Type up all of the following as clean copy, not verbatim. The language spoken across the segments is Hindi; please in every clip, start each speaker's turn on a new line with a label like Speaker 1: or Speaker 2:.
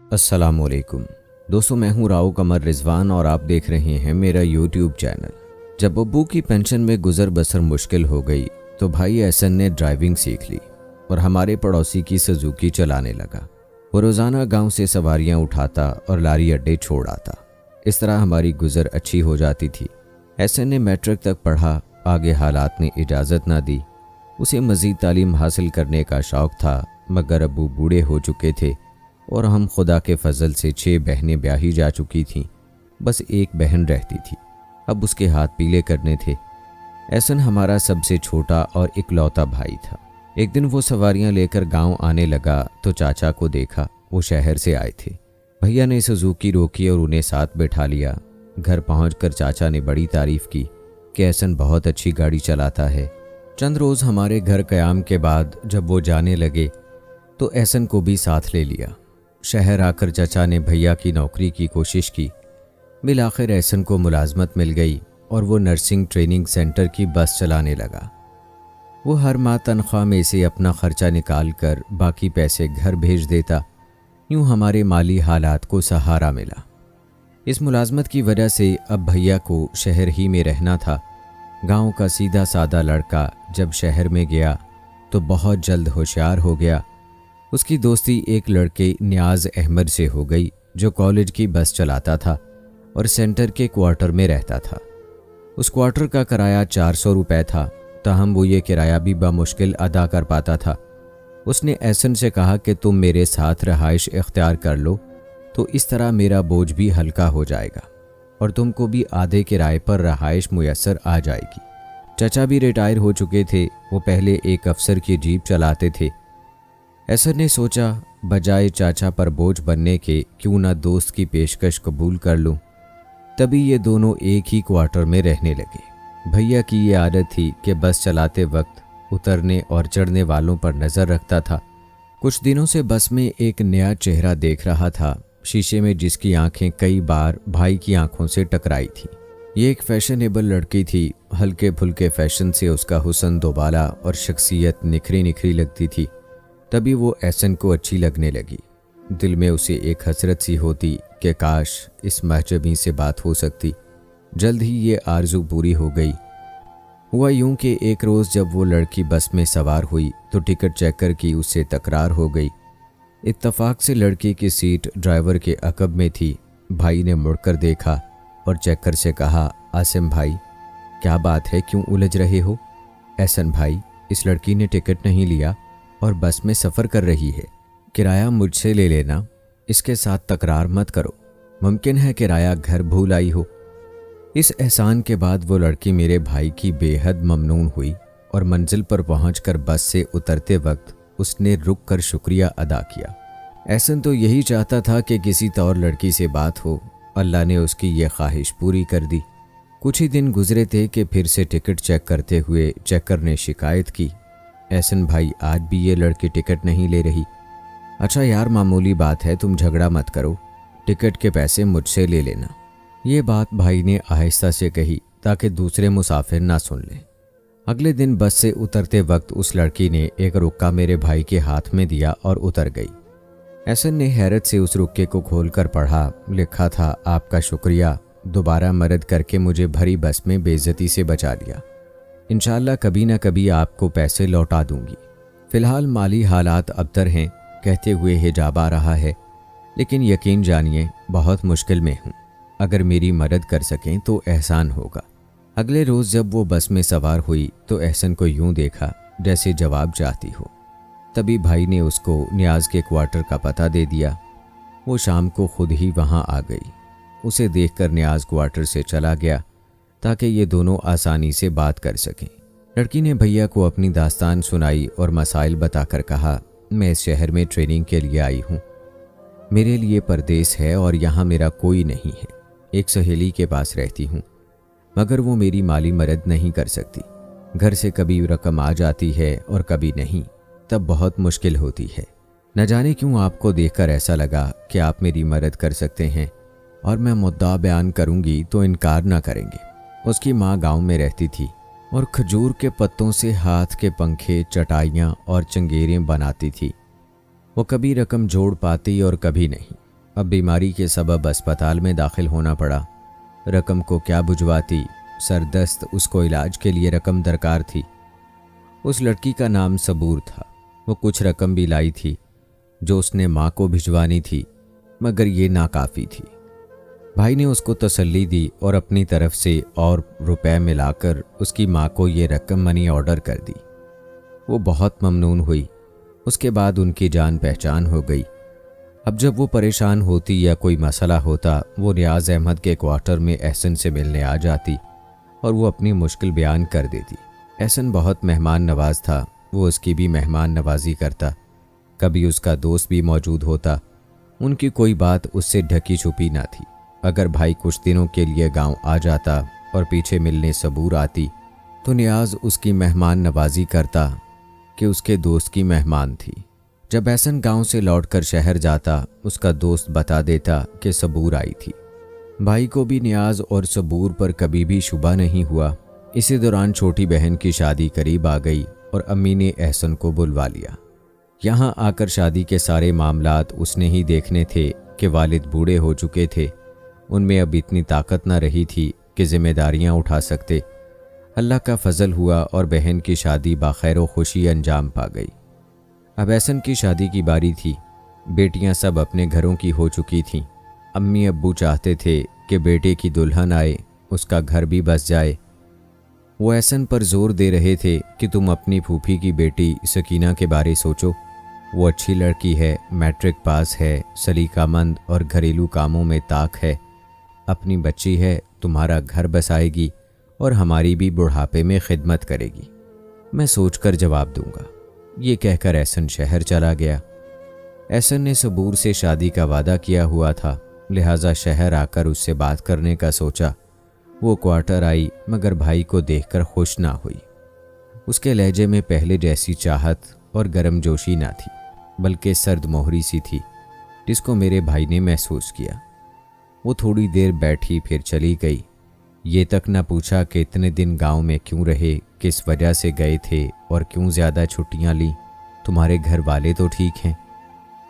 Speaker 1: अस्सलामुअलैकुम दोस्तों, मैं हूं राव कमर रिजवान और आप देख रहे हैं मेरा यूट्यूब चैनल। जब अब्बू की पेंशन में गुजर बसर मुश्किल हो गई तो भाई एहसन ने ड्राइविंग सीख ली और हमारे पड़ोसी की सुजुकी चलाने लगा। वो रोज़ाना गांव से सवारियां उठाता और लारी अड्डे छोड़ आता। इस तरह हमारी गुजर अच्छी हो जाती थी। एहसन ने मैट्रिक तक पढ़ा, आगे हालात ने इजाज़त ना दी। उसे मज़ीद तालीम हासिल करने का शौक़ था, मगर अब्बू बूढ़े हो चुके थे और हम खुदा के फजल से 6 बहनें ब्याही जा चुकी थीं। बस एक बहन रहती थी, अब उसके हाथ पीले करने थे। एहसन हमारा सबसे छोटा और इकलौता भाई था। एक दिन वो सवारियां लेकर गांव आने लगा तो चाचा को देखा, वो शहर से आए थे। भैया ने सुजुकी रोकी और उन्हें साथ बैठा लिया। घर पहुंचकर चाचा ने बड़ी तारीफ की कि एहसन बहुत अच्छी गाड़ी चलाता है। चंद रोज़ हमारे घर क़याम के बाद जब वो जाने लगे तो एहसन को भी साथ ले लिया। शहर आकर चाचा ने भैया की नौकरी की कोशिश की। बिल आखिर एहसन को मुलाजमत मिल गई और वो नर्सिंग ट्रेनिंग सेंटर की बस चलाने लगा। वो हर माह तनख्वाह में से अपना खर्चा निकाल कर बाकी पैसे घर भेज देता। यूँ हमारे माली हालात को सहारा मिला। इस मुलाजमत की वजह से अब भैया को शहर ही में रहना था। गांव का सीधा सादा लड़का जब शहर में गया तो बहुत जल्द होशियार हो गया। उसकी दोस्ती एक लड़के नियाज अहमद से हो गई जो कॉलेज की बस चलाता था और सेंटर के क्वार्टर में रहता था। उस क्वार्टर का किराया 400 रुपये था, ताहम वो ये किराया भी बामुश्किल अदा कर पाता था। उसने एहसन से कहा कि तुम मेरे साथ रहाइश इख्तियार कर लो तो इस तरह मेरा बोझ भी हल्का हो जाएगा और तुमको भी आधे किराए पर रहाइश मुयस्सर आ जाएगी। चाचा भी रिटायर हो चुके थे, वो पहले एक अफसर की जीप चलाते थे। एहसन ने सोचा बजाय चाचा पर बोझ बनने के क्यों ना दोस्त की पेशकश कबूल कर लूं। तभी ये दोनों एक ही क्वार्टर में रहने लगे। भैया की ये आदत थी कि बस चलाते वक्त उतरने और चढ़ने वालों पर नज़र रखता था। कुछ दिनों से बस में एक नया चेहरा देख रहा था, शीशे में जिसकी आंखें कई बार भाई की आंखों से टकराई थी। ये एक फैशनेबल लड़की थी। हल्के फुल्के फैशन से उसका हुस्न दोबाला और शख्सियत निखरी निखरी लगती थी। तभी वो एहसन को अच्छी लगने लगी। दिल में उसे एक हसरत सी होती कि काश इस महजबी से बात हो सकती। जल्द ही ये आरजू पूरी हो गई। हुआ यूं कि एक रोज़ जब वो लड़की बस में सवार हुई तो टिकट चेकर की उससे तकरार हो गई। इत्तफाक से लड़की की सीट ड्राइवर के अकब में थी। भाई ने मुड़कर देखा और चेकर से कहा, आसिम भाई क्या बात है, क्यों उलझ रहे हो? एहसन भाई, इस लड़की ने टिकट नहीं लिया और बस में सफ़र कर रही है। किराया मुझसे ले लेना, इसके साथ तकरार मत करो। मुमकिन है किराया घर भूल आई हो। इस एहसान के बाद वो लड़की मेरे भाई की बेहद ममनून हुई और मंजिल पर पहुंचकर बस से उतरते वक्त उसने रुक कर शुक्रिया अदा किया। एहसन तो यही चाहता था कि किसी और लड़की से बात हो। अल्लाह ने उसकी ये ख्वाहिश पूरी कर दी। कुछ ही दिन गुजरे थे कि फिर से टिकट चेक करते हुए चेकर ने शिकायत की, एहसन भाई आज भी ये लड़की टिकट नहीं ले रही। अच्छा यार, मामूली बात है, तुम झगड़ा मत करो, टिकट के पैसे मुझसे ले लेना। ये बात भाई ने आहिस्ता से कही ताकि दूसरे मुसाफिर ना सुन लें। अगले दिन बस से उतरते वक्त उस लड़की ने एक रुक्का मेरे भाई के हाथ में दिया और उतर गई। एहसन ने हैरत से उस रुक्के को खोलकर पढ़ा। लिखा था, आपका शुक्रिया, दोबारा मदद करके मुझे भरी बस में बेइज्जती से बचा लिया। इंशाल्लाह कभी ना कभी आपको पैसे लौटा दूंगी। फ़िलहाल माली हालात अबतर हैं, कहते हुए हिजाब आ रहा है, लेकिन यकीन जानिए बहुत मुश्किल में हूँ। अगर मेरी मदद कर सकें तो एहसान होगा। अगले रोज़ जब वो बस में सवार हुई तो एहसन को यूं देखा जैसे जवाब चाहती हो। तभी भाई ने उसको नियाज के क्वार्टर का पता दे दिया। वो शाम को खुद ही वहाँ आ गई। उसे देखकर नियाज क्वार्टर से चला गया ताकि ये दोनों आसानी से बात कर सकें। लड़की ने भैया को अपनी दास्तान सुनाई और मसाइल बताकर कहा, मैं इस शहर में ट्रेनिंग के लिए आई हूँ। मेरे लिए परदेस है और यहाँ मेरा कोई नहीं है। एक सहेली के पास रहती हूँ, मगर वो मेरी माली मदद नहीं कर सकती। घर से कभी रकम आ जाती है और कभी नहीं, तब बहुत मुश्किल होती है। न जाने क्यों आपको देखकर ऐसा लगा कि आप मेरी मदद कर सकते हैं और मैं मुद्दा बयान करूँगी तो इनकार ना करेंगे। उसकी माँ गांव में रहती थी और खजूर के पत्तों से हाथ के पंखे, चटाइयाँ और चंगेरें बनाती थी। वो कभी रकम जोड़ पाती और कभी नहीं। अब बीमारी के सबब अस्पताल में दाखिल होना पड़ा। रकम को क्या बुझवाती, सरदस्त उसको इलाज के लिए रकम दरकार थी। उस लड़की का नाम सबूर था। वो कुछ रकम भी लाई थी जो उसने माँ को भिजवानी थी, मगर ये नाकाफ़ी थी। भाई ने उसको तसल्ली दी और अपनी तरफ से और रुपए मिलाकर उसकी माँ को ये रकम मनी ऑर्डर कर दी। वो बहुत ममनून हुई। उसके बाद उनकी जान पहचान हो गई। अब जब वो परेशान होती या कोई मसला होता, वो नियाज़ अहमद के क्वार्टर में एहसन से मिलने आ जाती और वो अपनी मुश्किल बयान कर देती। एहसन बहुत मेहमान नवाज था। वो उसकी भी मेहमान नवाजी करता। कभी उसका दोस्त भी मौजूद होता। उनकी कोई बात उससे ढकी छुपी ना थी। अगर भाई कुछ दिनों के लिए गांव आ जाता और पीछे मिलने सबूर आती तो नियाज़ उसकी मेहमान नवाजी करता कि उसके दोस्त की मेहमान थी। जब एहसन गांव से लौटकर शहर जाता, उसका दोस्त बता देता कि सबूर आई थी। भाई को भी नियाज़ और सबूर पर कभी भी शुबा नहीं हुआ। इसी दौरान छोटी बहन की शादी करीब आ गई और अम्मी ने एहसन को बुलवा लिया। यहाँ आकर शादी के सारे मामलात उसने ही देखने थे कि वालिद बूढ़े हो चुके थे। उनमें अब इतनी ताकत न रही थी कि जिम्मेदारियाँ उठा सकते। अल्लाह का फजल हुआ और बहन की शादी बाखैर व खुशी अंजाम पा गई। अब एहसन की शादी की बारी थी। बेटियां सब अपने घरों की हो चुकी थीं। अम्मी अब्बू चाहते थे कि बेटे की दुल्हन आए, उसका घर भी बस जाए। वो एहसन पर जोर दे रहे थे कि तुम अपनी फूफी की बेटी सकीना के बारे सोचो। वो अच्छी लड़की है, मैट्रिक पास है, सलीकामंद और घरेलू कामों में ताक है। अपनी बच्ची है, तुम्हारा घर बसाएगी और हमारी भी बुढ़ापे में खिदमत करेगी। मैं सोचकर जवाब दूंगा। ये कहकर एहसन शहर चला गया। एहसन ने सबूर से शादी का वादा किया हुआ था, लिहाजा शहर आकर उससे बात करने का सोचा। वो क्वार्टर आई, मगर भाई को देखकर खुश ना हुई। उसके लहजे में पहले जैसी चाहत और गर्मजोशी ना थी, बल्कि सर्द मोहरी सी थी, जिसको मेरे भाई ने महसूस किया। वो थोड़ी देर बैठी फिर चली गई। ये तक न पूछा कि इतने दिन गांव में क्यों रहे, किस वजह से गए थे और क्यों ज़्यादा छुट्टियां ली, तुम्हारे घर वाले तो ठीक हैं।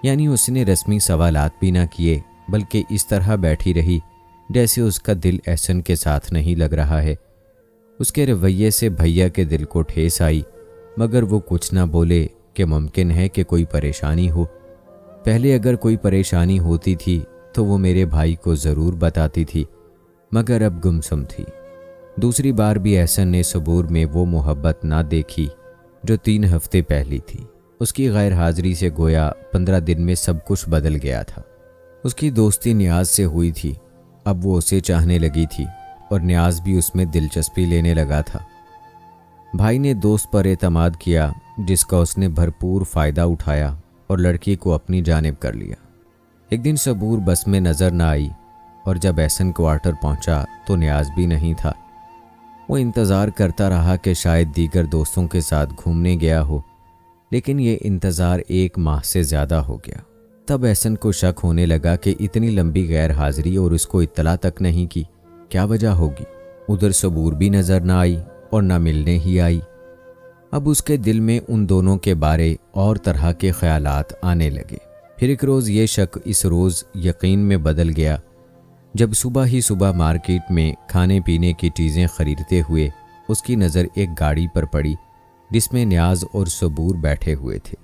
Speaker 1: यानी उसने रस्मी सवालात भी ना किए, बल्कि इस तरह बैठी रही जैसे उसका दिल एहसन के साथ नहीं लग रहा है। उसके रवैये से भैया के दिल को ठेस आई, मगर वो कुछ ना बोले कि मुमकिन है कि कोई परेशानी हो। पहले अगर कोई परेशानी होती थी तो वो मेरे भाई को ज़रूर बताती थी, मगर अब गुमसुम थी। दूसरी बार भी एहसन ने सबूर में वो मोहब्बत ना देखी जो 3 हफ्ते पहली थी। उसकी गैर हाजिरी से गोया 15 दिन में सब कुछ बदल गया था। उसकी दोस्ती नियाज से हुई थी, अब वो उसे चाहने लगी थी और नियाज भी उसमें दिलचस्पी लेने लगा था। भाई ने दोस्त पर एतमाद किया, जिसका उसने भरपूर फ़ायदा उठाया और लड़की को अपनी जानिब कर लिया। एक दिन सबूर बस में नज़र न आई और जब एहसन क्वार्टर पहुंचा तो नियाज भी नहीं था। वो इंतज़ार करता रहा कि शायद दीगर दोस्तों के साथ घूमने गया हो, लेकिन ये इंतज़ार 1 माह से ज़्यादा हो गया। तब एहसन को शक होने लगा कि इतनी लंबी गैर हाजिरी और उसको इत्तला तक नहीं की, क्या वजह होगी। उधर सबूर भी नज़र न आई और न मिलने ही आई। अब उसके दिल में उन दोनों के बारे और तरह के ख्यालात आने लगे। फिर एक रोज़ ये शक इस रोज़ यकीन में बदल गया जब सुबह ही सुबह मार्केट में खाने पीने की चीज़ें खरीदते हुए उसकी नज़र एक गाड़ी पर पड़ी जिसमें नियाज और सबूर बैठे हुए थे।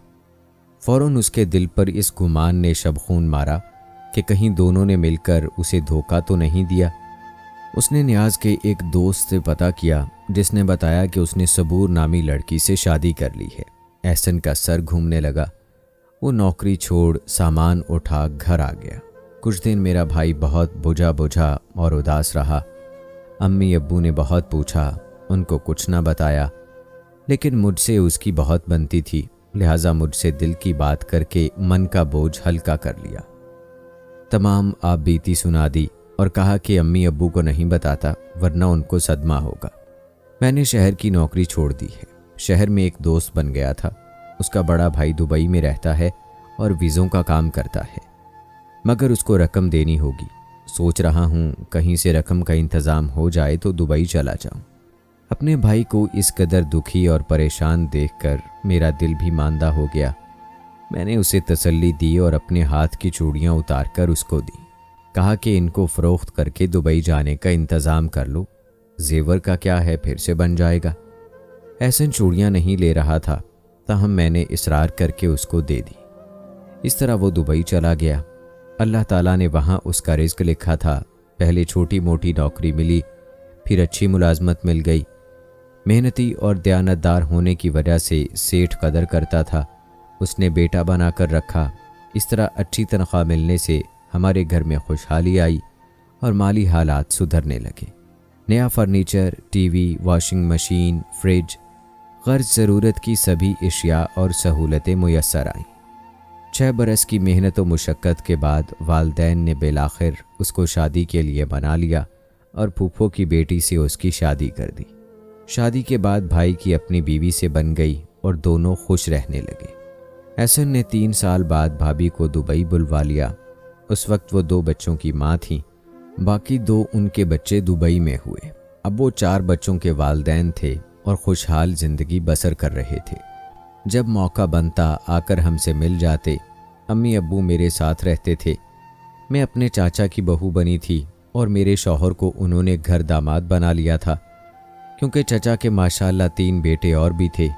Speaker 1: फ़ौरन उसके दिल पर इस गुमान ने शबखून मारा कि कहीं दोनों ने मिलकर उसे धोखा तो नहीं दिया। उसने नियाज के एक दोस्त से पता किया, जिसने बताया कि उसने सबूर नामी लड़की से शादी कर ली है। एहसन का सर घूमने लगा। वो नौकरी छोड़ सामान उठा घर आ गया। कुछ दिन मेरा भाई बहुत बुझा बुझा और उदास रहा। अम्मी अब्बू ने बहुत पूछा, उनको कुछ ना बताया, लेकिन मुझसे उसकी बहुत बनती थी, लिहाजा मुझसे दिल की बात करके मन का बोझ हल्का कर लिया। तमाम आप बीती सुना दी और कहा कि अम्मी अब्बू को नहीं बताता वरना उनको सदमा होगा। मैंने शहर की नौकरी छोड़ दी है। शहर में एक दोस्त बन गया था। उसका बड़ा भाई दुबई में रहता है और वीज़ों का काम करता है, मगर उसको रकम देनी होगी। सोच रहा हूँ कहीं से रकम का इंतज़ाम हो जाए तो दुबई चला जाऊँ। अपने भाई को इस कदर दुखी और परेशान देखकर मेरा दिल भी मांदा हो गया। मैंने उसे तसल्ली दी और अपने हाथ की चूड़ियां उतारकर उसको दी। कहा कि इनको फ़रोख्त करके दुबई जाने का इंतज़ाम कर लो, जेवर का क्या है, फिर से बन जाएगा। एहसन चूड़ियां नहीं ले रहा था, ताहम मैंने इसरार करके उसको दे दी। इस तरह वो दुबई चला गया। अल्लाह ताला ने वहाँ उसका रिज़्क लिखा था। पहले छोटी मोटी नौकरी मिली, फिर अच्छी मुलाजमत मिल गई। मेहनती और दयानतदार होने की वजह से सेठ कदर करता था, उसने बेटा बनाकर रखा। इस तरह अच्छी तनख्वाह मिलने से हमारे घर में खुशहाली आई और माली हालात सुधरने लगे। नया furniture, TV, washing machine, fridge, गर्ज ज़रूरत की सभी अशिया और सहूलतें मुयस्सर आईं। 6 बरस की मेहनत व मुशक्क़त के बाद वालदैन ने बिलाखिर उसको शादी के लिए मना लिया और फूफो की बेटी से उसकी शादी कर दी। शादी के बाद भाई की अपनी बीवी से बन गई और दोनों खुश रहने लगे। एहसन ने 3 साल बाद भाभी को दुबई बुलवा लिया। उस वक्त वो 2 बच्चों की माँ थीं, बाकी 2 उनके बच्चे दुबई में हुए। अब वो 4 बच्चों के वालदैन थे और खुशहाल ज़िंदगी बसर कर रहे थे। जब मौका बनता आकर हमसे मिल जाते। अम्मी अब्बू मेरे साथ रहते थे। मैं अपने चाचा की बहू बनी थी और मेरे शौहर को उन्होंने घर दामाद बना लिया था, क्योंकि चचा के माशाल्लाह 3 बेटे और भी थे।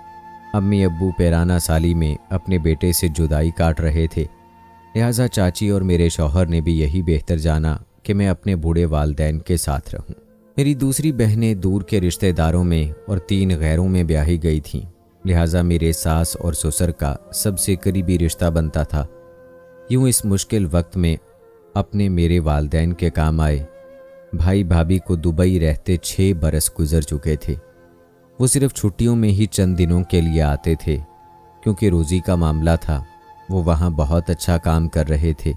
Speaker 1: अम्मी अब्बू पैराना साली में अपने बेटे से जुदाई काट रहे थे, लिहाजा चाची और मेरे शौहर ने भी यही बेहतर जाना कि मैं अपने बूढ़े वालदैन के साथ रहूं। मेरी दूसरी बहनें दूर के रिश्तेदारों में और 3 गैरों में ब्याही गई थीं, लिहाजा मेरे सास और ससुर का सबसे करीबी रिश्ता बनता था। यूं इस मुश्किल वक्त में अपने मेरे वालदैन के काम आए। भाई भाभी को दुबई रहते 6 बरस गुजर चुके थे। वो सिर्फ छुट्टियों में ही चंद दिनों के लिए आते थे, क्योंकि रोज़ी का मामला था। वो वहाँ बहुत अच्छा काम कर रहे थे,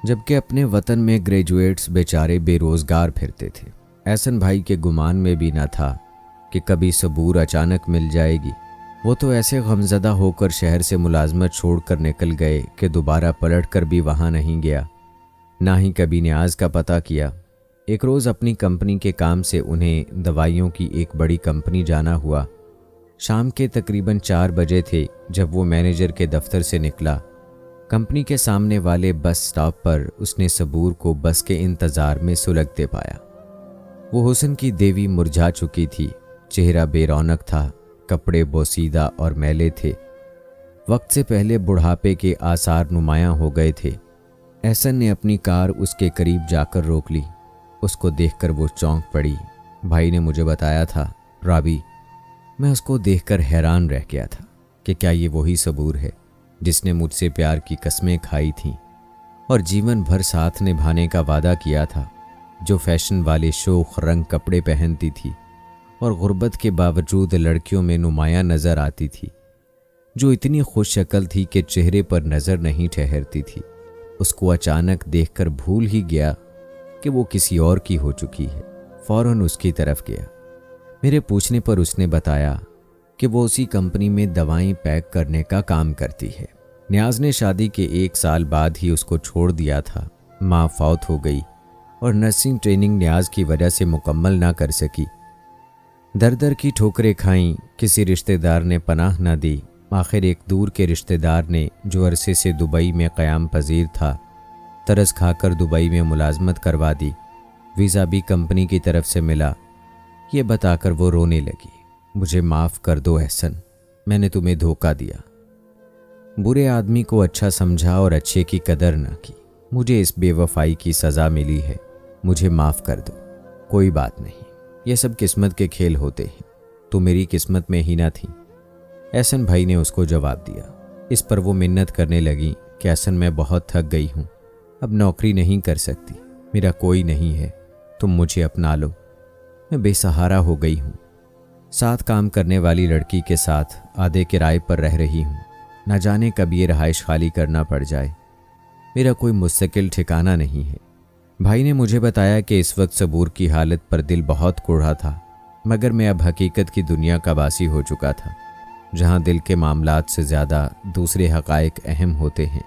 Speaker 1: जबकि अपने वतन में ग्रेजुएट्स बेचारे बेरोज़गार फिरते थे। एहसन भाई के गुमान में भी न था कि कभी सबूर अचानक मिल जाएगी। वो तो ऐसे गमज़दा होकर शहर से मुलाजमत छोड़कर निकल गए कि दोबारा पलट कर भी वहाँ नहीं गया, ना ही कभी न्याज का पता किया। एक रोज़ अपनी कंपनी के काम से उन्हें दवाइयों की एक बड़ी कंपनी जाना हुआ। शाम के तकरीबन 4 बजे थे जब वो मैनेजर के दफ्तर से निकला। कंपनी के सामने वाले बस स्टॉप पर उसने सबूर को बस के इंतज़ार में सुलगते पाया। वो हुस्न की देवी मुरझा चुकी थी, चेहरा बेरौनक था, कपड़े बोसीदा और मैले थे। वक्त से पहले बुढ़ापे के आसार नुमायां हो गए थे। एहसन ने अपनी कार उसके करीब जाकर रोक ली। उसको देखकर वो चौंक पड़ी। भाई ने मुझे बताया था, राबी, मैं उसको देखकर हैरान रह गया था कि क्या ये वही सबूर है जिसने मुझसे प्यार की कस्में खाई थीं और जीवन भर साथ निभाने का वादा किया था, जो फैशन वाले शोख रंग कपड़े पहनती थी और गुर्बत के बावजूद लड़कियों में नुमायां नज़र आती थी, जो इतनी खुश शक्ल थी कि चेहरे पर नज़र नहीं ठहरती थी। उसको अचानक देखकर भूल ही गया कि वो किसी और की हो चुकी है। फ़ौरन उसकी तरफ गया। मेरे पूछने पर उसने बताया कि वो उसी कंपनी में दवाएं पैक करने का काम करती है। न्याज ने शादी के 1 साल बाद ही उसको छोड़ दिया था। माँ फौत हो गई और नर्सिंग ट्रेनिंग न्याज की वजह से मुकम्मल ना कर सकी। दर दर की ठोकरें खाईं, किसी रिश्तेदार ने पनाह न दी। आखिर एक दूर के रिश्तेदार ने, जो अरसे से दुबई में क़याम पजीर था, तरस खाकर दुबई में मुलाजमत करवा दी। वीज़ा भी कंपनी की तरफ से मिला। ये बताकर वो रोने लगी, मुझे माफ़ कर दो एहसन, मैंने तुम्हें धोखा दिया, बुरे आदमी को अच्छा समझा और अच्छे की कदर न की। मुझे इस बेवफाई की सज़ा मिली है, मुझे माफ़ कर दो। कोई बात नहीं, ये सब किस्मत के खेल होते हैं, तो मेरी किस्मत में ही ना थी। एहसन भाई ने उसको जवाब दिया। इस पर वो मिन्नत करने लगी कि एहसन, मैं बहुत थक गई हूँ, अब नौकरी नहीं कर सकती, मेरा कोई नहीं है, तुम मुझे अपना लो, मैं बेसहारा हो गई हूँ। साथ काम करने वाली लड़की के साथ आधे किराए पर रह रही हूँ, न जाने कब ये रहाइश खाली करना पड़ जाए, मेरा कोई मुस्तकिल ठिकाना नहीं है। भाई ने मुझे बताया कि इस वक्त सबूर की हालत पर दिल बहुत कुढ़ा था, मगर मैं अब हकीकत की दुनिया का वासी हो चुका था, जहाँ दिल के मामलात से ज़्यादा दूसरे हक़ाइक़ अहम होते हैं।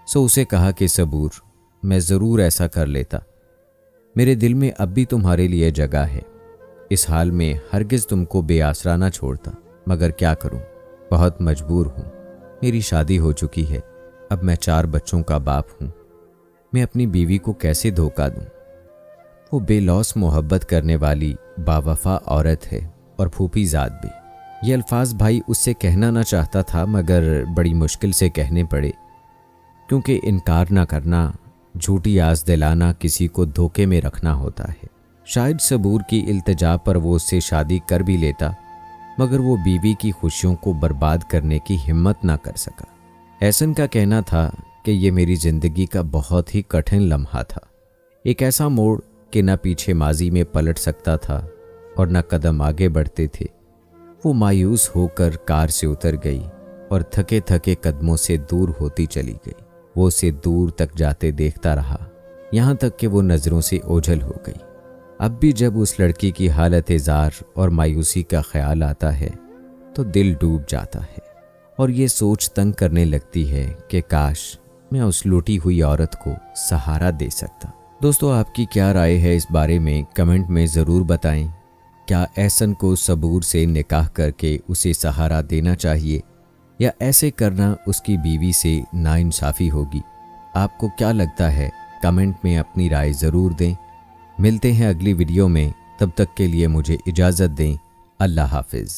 Speaker 1: सो उसे कहा कि सबूर, मैं ज़रूर ऐसा कर लेता, मेरे दिल में अब भी तुम्हारे लिए जगह है। इस हाल में हरगिज़ तुमको बेआसरा ना छोड़ता, मगर क्या करूं, बहुत मजबूर हूं। मेरी शादी हो चुकी है, अब मैं 4 बच्चों का बाप हूँ। मैं अपनी बीवी को कैसे धोखा दूँ? वो बेलौस मोहब्बत करने वाली बावफा औरत है और फूफीजाद भी। ये अल्फाज भाई उससे कहना ना चाहता था, मगर बड़ी मुश्किल से कहने पड़े, क्योंकि इनकार ना करना, झूठी आस दिलाना किसी को धोखे में रखना होता है। शायद सबूर की इल्तिजा पर वो उससे शादी कर भी लेता, मगर वो बीवी की खुशियों को बर्बाद करने की हिम्मत ना कर सका। एहसन का कहना था कि ये मेरी ज़िंदगी का बहुत ही कठिन लम्हा था, एक ऐसा मोड़ कि न पीछे माजी में पलट सकता था और न कदम आगे बढ़ते थे। वो मायूस होकर कार से उतर गई और थके थके कदमों से दूर होती चली गई। वो उसे दूर तक जाते देखता रहा, यहाँ तक कि वो नज़रों से ओझल हो गई। अब भी जब उस लड़की की हालत जार और मायूसी का ख्याल आता है तो दिल डूब जाता है और ये सोच तंग करने लगती है कि काश मैं उस लूटी हुई औरत को सहारा दे सकता। दोस्तों, आपकी क्या राय है इस बारे में कमेंट में ज़रूर बताएं। क्या एहसन को सबूर से निकाह करके उसे सहारा देना चाहिए या ऐसे करना उसकी बीवी से नाइंसाफ़ी होगी? आपको क्या लगता है? कमेंट में अपनी राय ज़रूर दें। मिलते हैं अगली वीडियो में, तब तक के लिए मुझे इजाज़त दें। अल्लाह हाफिज़।